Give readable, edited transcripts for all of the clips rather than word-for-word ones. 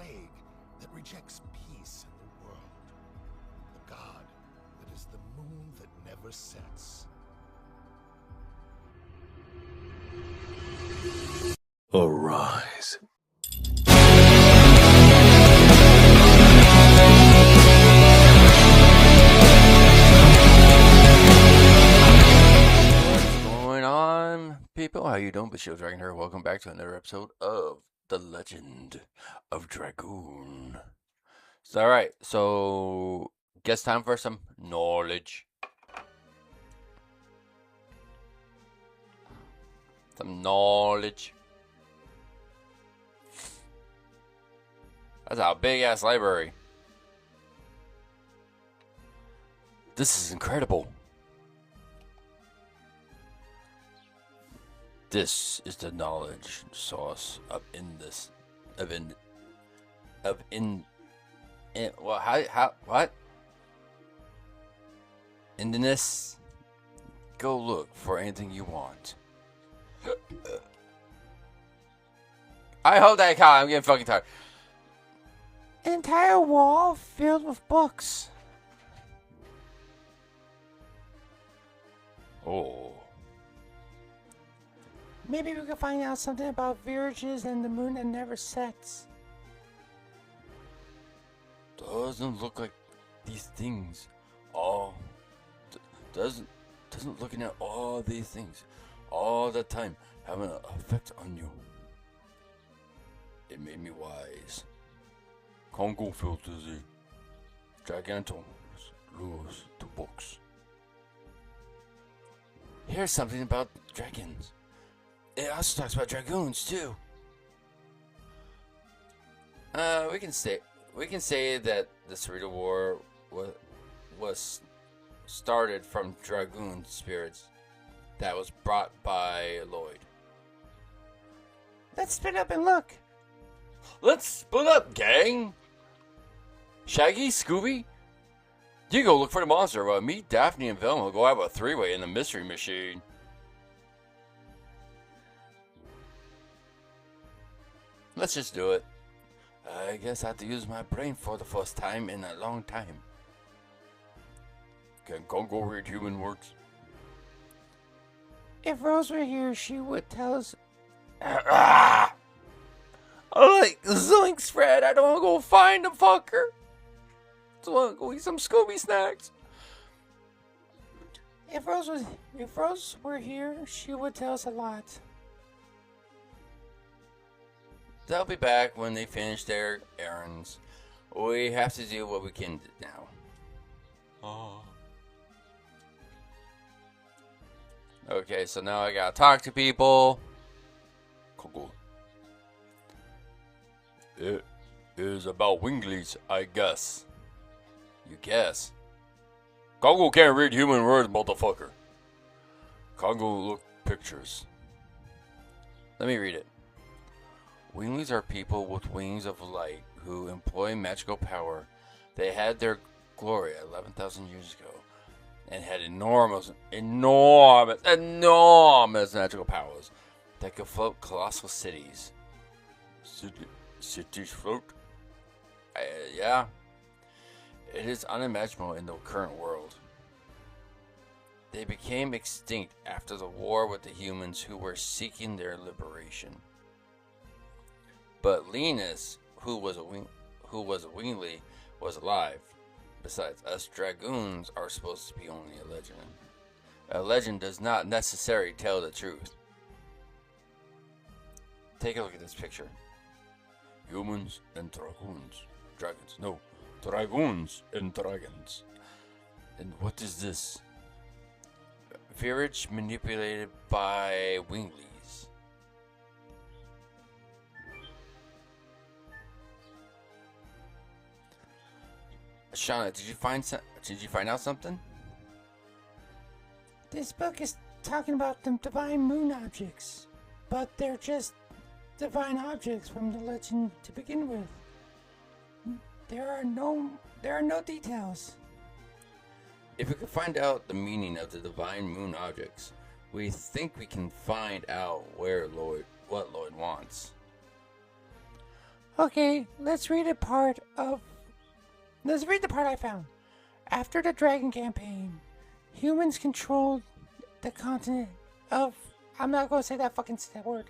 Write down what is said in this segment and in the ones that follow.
plague that rejects peace in the world. The god that is the moon that never sets. Arise. What's going on, people? How you doing? Bashir Dragon here. Welcome back to another episode of The Legend of Dragoon. So, alright, so guess time for some knowledge. Some knowledge. That's a big ass library. This is incredible. This is the knowledge source what? In this, go look for anything you want. I hope that count. I'm getting fucking tired. An entire wall filled with books. Oh. Maybe we can find out something about virages and the moon that never sets. Doesn't look like these things all doesn't looking at all these things all the time having an effect on you. It made me wise. Congo filters the gigantos lose to books. Here's something about dragons. It also talks about dragoons too. We can say that the Cerrito War was started from dragoon spirits that was brought by Lloyd. Let's split up and look. Let's split up, gang. Shaggy, Scooby, you go look for the monster while me, Daphne, and Velma will go have a three-way in the mystery machine. Let's just do it. I guess I have to use my brain for the first time in a long time. Can Congo read human words? If Rose were here, she would tell us. I like Zoinks, Fred. I don't want to go find the fucker. I just want to go eat some Scooby snacks. If Rose were here, she would tell us a lot. They'll be back when they finish their errands. We have to do what we can now. Oh. Okay, so now I gotta talk to people. Cool. It is about Winglies, I guess. You guess? Congo can't read human words, motherfucker. Congo look pictures. Let me read it. Winglies are people with wings of light who employ magical power. They had their glory 11,000 years ago and had enormous magical powers that could float colossal cities. Cities float? Yeah. It is unimaginable in the current world. They became extinct after the war with the humans who were seeking their liberation. But Linus, who was a Wingly, was alive. Besides, us dragoons are supposed to be only a legend. A legend does not necessarily tell the truth. Take a look at this picture. Humans and dragoons. Dragons. No. Dragoons and dragons. And what is this? Virage manipulated by Winglies. Shauna, did you find out something? This book is talking about the divine moon objects, but they're just divine objects from the legend to begin with. There are no details. If we could find out the meaning of the divine moon objects, we think we can find out what Lloyd wants. Okay, let's read the part I found. After the Dragon Campaign, humans controlled the continent of... I'm not going to say that fucking word.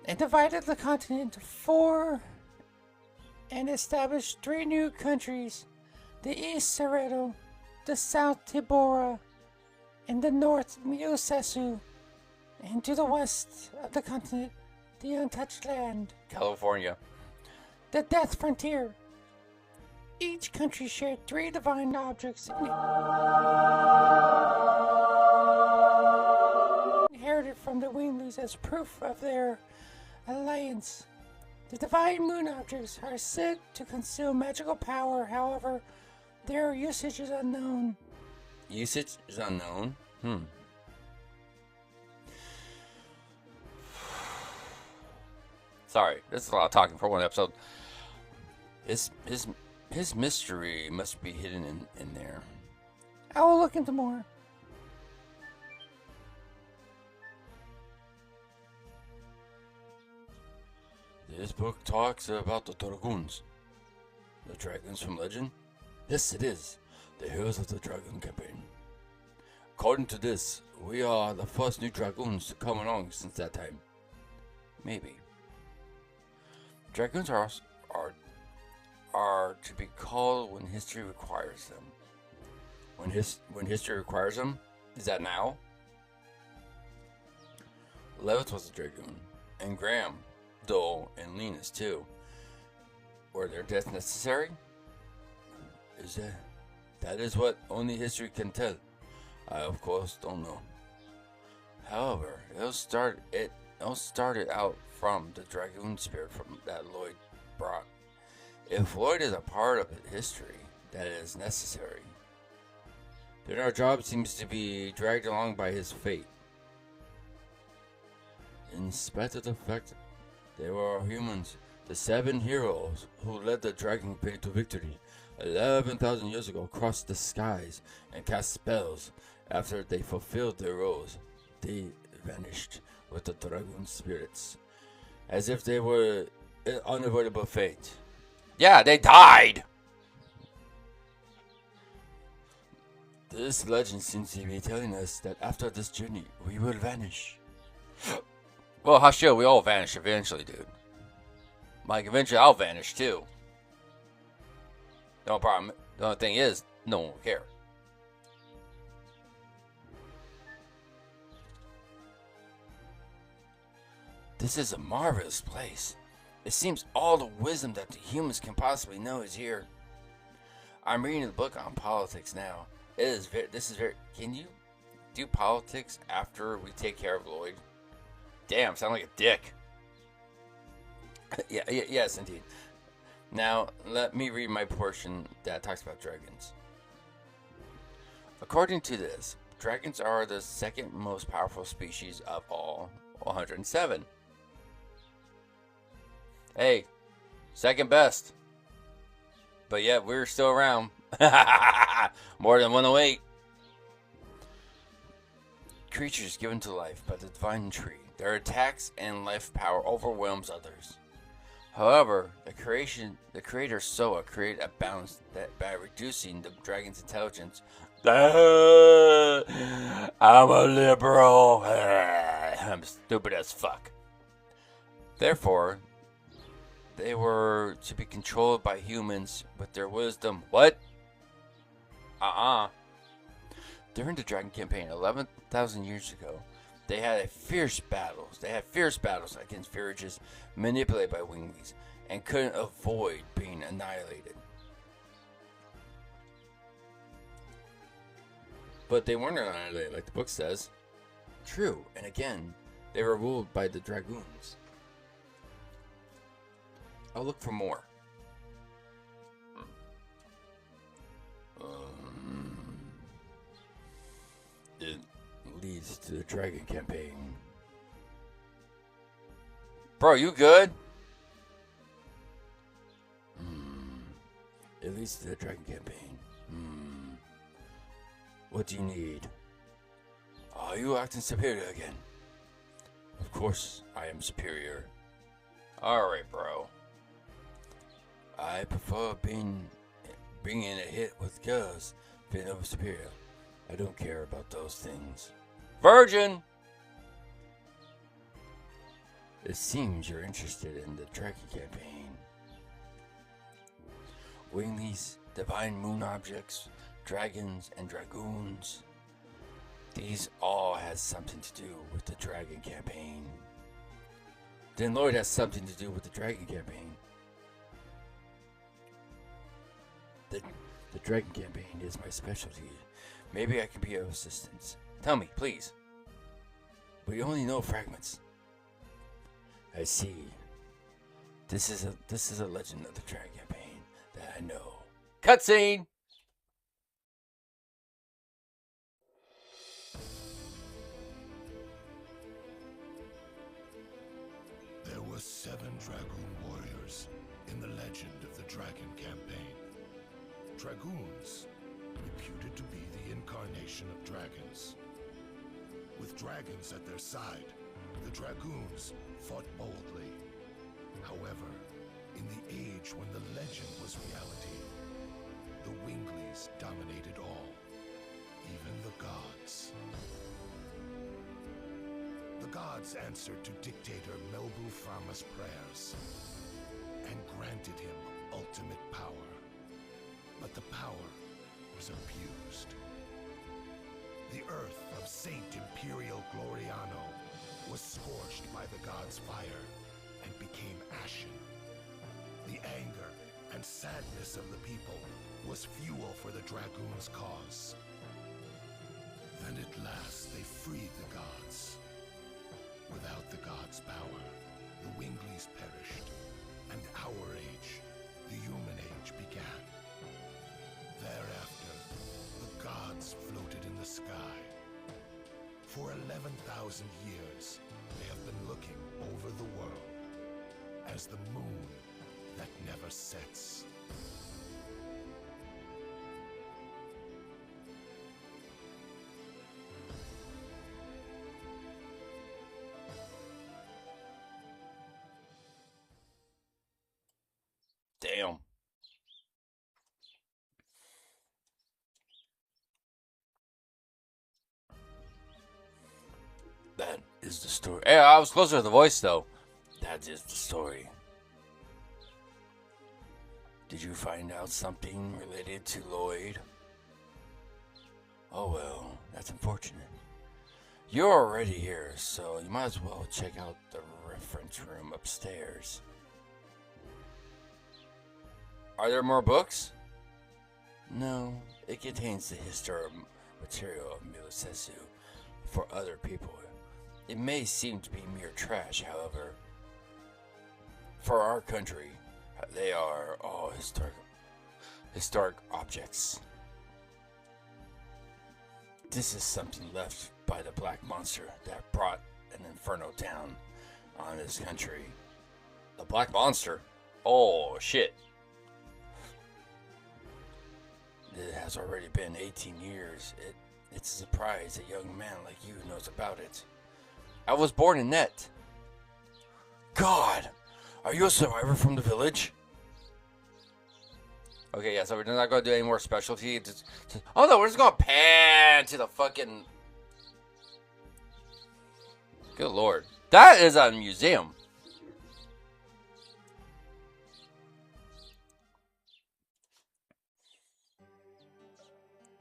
And divided the continent into 4 and established 3 new countries. The East Cerreto, the South Tibora, and the North Miosessu. And to the west of the continent, the Untouched Land. California. The Death Frontier. Each country shared 3 divine objects inherited from the Winglies as proof of their alliance. The divine moon objects are said to conceal magical power, however, their usage is unknown. Usage is unknown? Sorry, this is a lot of talking for one episode. His mystery must be hidden in there. I will look into more. This book talks about the Dragoons. The dragons from legend? Yes, it is. The heroes of the Dragon Campaign. According to this, we are the first new dragoons to come along since that time. Maybe. Dragoons are to be called when history requires them. When history requires them? Is that now? Levith was a dragoon, and Graham, Dole, and Linus too. Were their deaths necessary? That is what only history can tell. I of course don't know. However, it all started out from the dragoon spirit that Lloyd brought. If Lloyd is a part of history that is necessary, then our job seems to be dragged along by his fate. In spite of the fact they were humans, the 7 heroes who led the Dragon Campaign to victory 11,000 years ago crossed the skies and cast spells. After they fulfilled their roles, they vanished with the dragon spirits, as if they were an unavoidable fate. Yeah, they died! This legend seems to be telling us that after this journey, we will vanish. Well, how should we all vanish eventually, dude? Like, eventually I'll vanish too. No problem. The only thing is, no one will care. This is a marvelous place. It seems all the wisdom that the humans can possibly know is here. I'm reading the book on politics now. This is very... Can you do politics after we take care of Lloyd? Damn, sound like a dick. Yes, indeed. Now, let me read my portion that talks about dragons. According to this, dragons are the second most powerful species of all 107. Hey, second best. But yet, we're still around. More than 108. Creatures given to life by the divine tree. Their attacks and life power overwhelms others. However, the creator Soa created a balance that by reducing the dragon's intelligence. I'm a liberal. I'm stupid as fuck. Therefore, they were to be controlled by humans with their wisdom. What? During the Dragon Campaign 11,000 years ago, they had fierce battles against villages manipulated by Winglies and couldn't avoid being annihilated. But they weren't annihilated like the book says. True, and again, they were ruled by the Dragoons. I'll look for more. It leads to the Dragon Campaign. Bro, you good? It leads to the Dragon Campaign. What do you need? Are you acting superior again? Of course I am superior. Alright, bro. I prefer bringing a hit with girls than over superior. I don't care about those things. Virgin! It seems you're interested in the Dragon campaign. Winglies, divine moon objects, dragons, and dragoons. These all has something to do with the Dragon campaign. Then Lloyd has something to do with the Dragon campaign. The Dragon campaign is my specialty. Maybe I can be of assistance. Tell me, please. We only know fragments. I see. This is a legend of the Dragon campaign that I know. Cutscene. There were 7 Dragoon warriors in the legend of the Dragon campaign. Dragoons, reputed to be the incarnation of dragons. With dragons at their side, the Dragoons fought boldly. However, in the age when the legend was reality, the Winglies dominated all, even the gods. The gods answered to dictator Melbu Frama's prayers and granted him ultimate power. But the power was abused. The earth of Saint Imperial Gloriano was scorched by the gods' fire and became ashen. The anger and sadness of the people was fuel for the Dragoons' cause. Then at last they freed the gods. Without the gods' power, the Winglies perished, and our age, the human age, began. Thereafter, the gods floated in the sky. For 11,000 years, they have been looking over the world as the moon that never sets. Damn. That is the story. Hey, I was closer to the voice though. That is the story. Did you find out something related to Lloyd? Oh well, that's unfortunate. You're already here, so you might as well check out the reference room upstairs. Are there more books? No, it contains the historical material of Milicesu for other people. It may seem to be mere trash, however. For our country, they are all historic objects. This is something left by the Black Monster that brought an inferno down on this country. The Black Monster? Oh, shit. It has already been 18 years. It's a surprise a young man like you knows about it. I was born in Net. God! Are you a survivor from the village? Okay, yeah, so we're not going to do any more specialty. Oh no, we're just going to pan to the fucking... Good lord. That is a museum.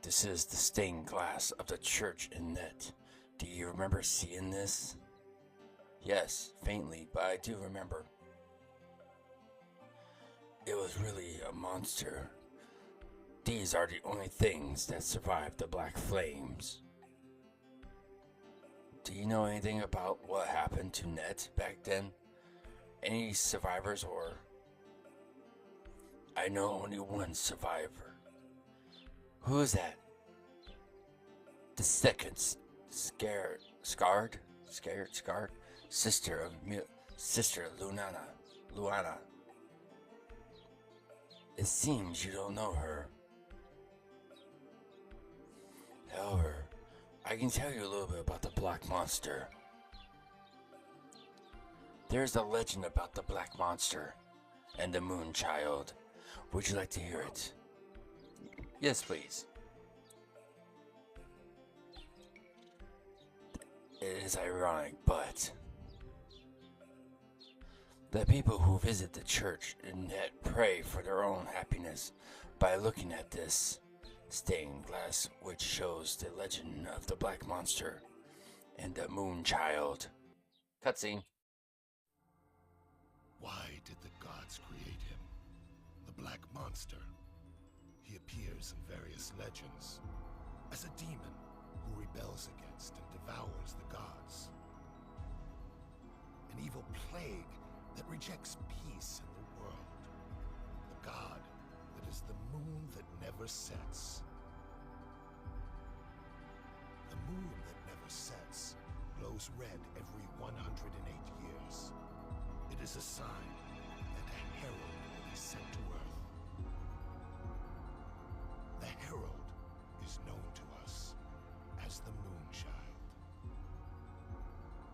This is the stained glass of the church in Net. Do you remember seeing this? Yes, faintly, but I do remember. It was really a monster. These are the only things that survived the Black Flames. Do you know anything about what happened to Net back then? Any survivors or... I know only one survivor. Who is that? The second scared sister Luana. It seems you don't know her. However, I can tell you a little bit about the Black Monster. There's a legend about the Black Monster and the Moon Child. Would you like to hear it? Yes, please. It is ironic, but the people who visit the church and yet pray for their own happiness by looking at this stained glass, which shows the legend of the Black Monster and the Moon Child. Cutscene. Why did the gods create him? The Black Monster. He appears in various legends as a demon who rebels against and devours the gods. An evil plague that rejects peace in the world. The god that is the moon that never sets. The moon that never sets glows red every 108 years. It is a sign that a herald is sent to Earth. The herald is known to us as the Moonchild.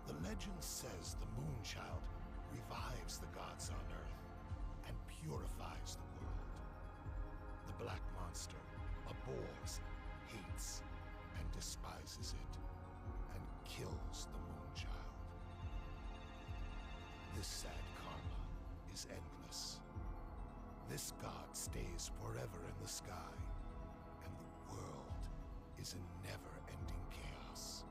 The legend says the Moonchild revives the gods on Earth and purifies the world. The Black Monster abhors, hates, and despises it, and kills the Moonchild. This sad karma is endless. This god stays forever in the sky, and the world is in never-ending chaos.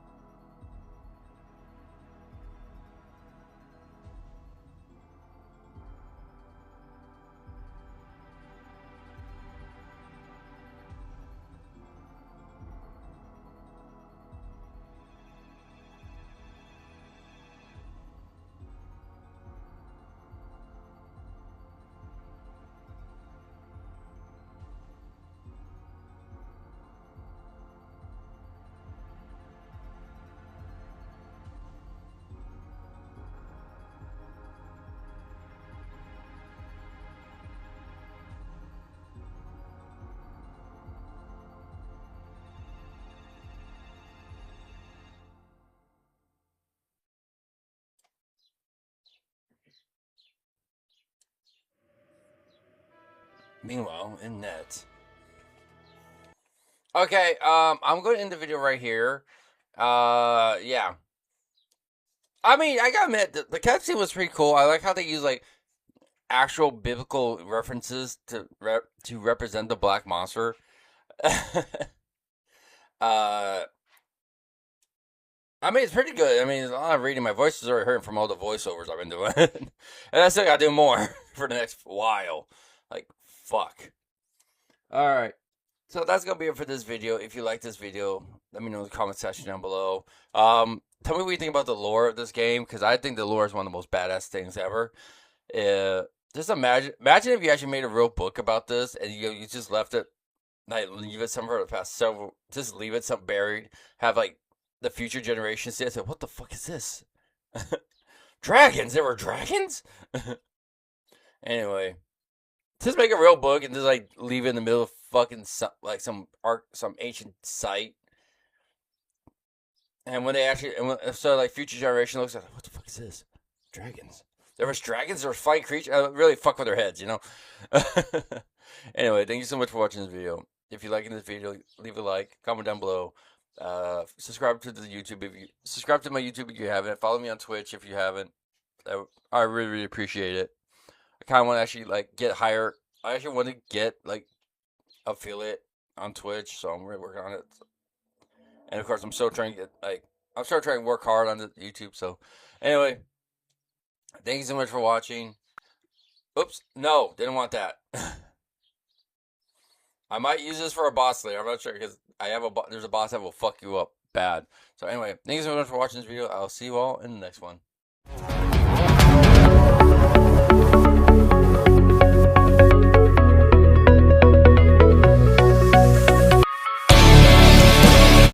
Meanwhile, in net. Okay, I'm going to end the video right here. Yeah. I mean, I gotta admit, the cutscene was pretty cool. I like how they use, like, actual biblical references to represent the Black Monster. I mean, it's pretty good. I mean, a lot of reading. My voice is already hurting from all the voiceovers I've been doing. And I still gotta do more for the next while. Like, fuck. Alright. So that's gonna be it for this video. If you like this video, let me know in the comment section down below. Tell me what you think about the lore of this game, because I think the lore is one of the most badass things ever. Just imagine if you actually made a real book about this, and you just left it, like, leave it somewhere for the past several, just leave it some buried, have, like, the future generations say, what the fuck is this? Dragons? There were dragons? Anyway, just make a real book and just, like, leave it in the middle of fucking some ancient site. And when they actually, so, like, future generation looks at it, what the fuck is this? Dragons. There was dragons, there was flying creatures. Really fuck with their heads, you know? Anyway, thank you so much for watching this video. If you're liking this video, leave a like, comment down below. Subscribe to the YouTube subscribe to my YouTube if you haven't. Follow me on Twitch if you haven't. I really, really appreciate it. I kind of want to actually, like, get higher. I actually want to get, like, affiliate on Twitch, so I'm really working on it. And of course, I'm still trying to get, like, I'm still trying to work hard on the YouTube. So anyway, thank you so much for watching. Oops, no, didn't want that. I might use this for a boss later. I'm not sure, because there's a boss that will fuck you up bad. So anyway, thank you so much for watching this video. I'll see you all in the next one.